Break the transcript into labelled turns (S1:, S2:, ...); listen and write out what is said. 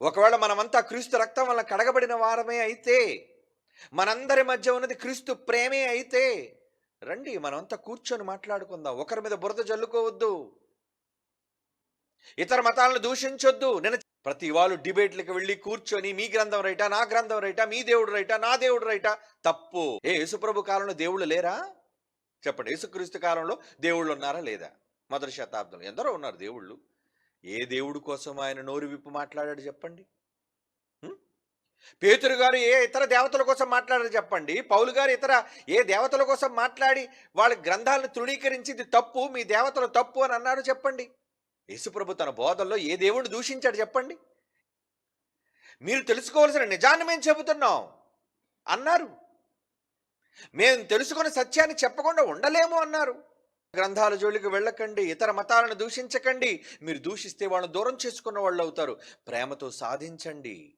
S1: ఒకవేళ మనమంతా క్రీస్తు రక్తం వలన కడగబడిన వారమే అయితే, మనందరి మధ్య ఉన్నది క్రీస్తు ప్రేమే అయితే, రండి మనమంతా కూర్చొని మాట్లాడుకుందాం. ఒకరి మీద బురద జల్లుకోవద్దు. ఇతర మతాలను దూషించొద్దు. ప్రతి వాళ్ళు డిబేట్‌లకి వెళ్లి కూర్చొని మీ గ్రంథం రైటా? నా గ్రంథం రైటా? మీ దేవుడు రైటా? నా దేవుడు రైటా? తప్పు. యేసుప్రభు కాలంలో దేవుళ్ళు లేరా? చెప్పండి. యేసుక్రీస్తు కాలంలో దేవుళ్ళు ఉన్నారా? లేదా? మొదటి శతాబ్దంలో ఎందరో ఉన్నారు దేవుళ్ళు. ఏ దేవుడు కోసం ఆయన నోరు విప్పి మాట్లాడాడు చెప్పండి? హ్మ్. పేతురు గారు ఏ ఇతర దేవతల కోసం మాట్లాడారు చెప్పండి? పౌలు గారు ఇతర ఏ దేవతల కోసం మాట్లాడి వాళ్ళ గ్రంథాలను తృణీకరించి ఇది తప్పు, మీ దేవతలు తప్పు అని అన్నాడు చెప్పండి? యేసుప్రభు తన బోధల్లో ఏ దేవుడిని దూషించాడు చెప్పండి? మీరు తెలుసుకోవాల్సిన నిజాన్ని మేము చెబుతున్నాం అన్నారు. మేము తెలుసుకున్న సత్యాన్ని చెప్పకుండా ఉండలేము అన్నారు. గ్రంథాల జోలికి వెళ్ళకండి, ఇతర మతాలను దూషించకండి. మీరు దూషిస్తే వాళ్ళని దూరం చేసుకున్న వాళ్ళు అవుతారు. ప్రేమతో సాధించండి.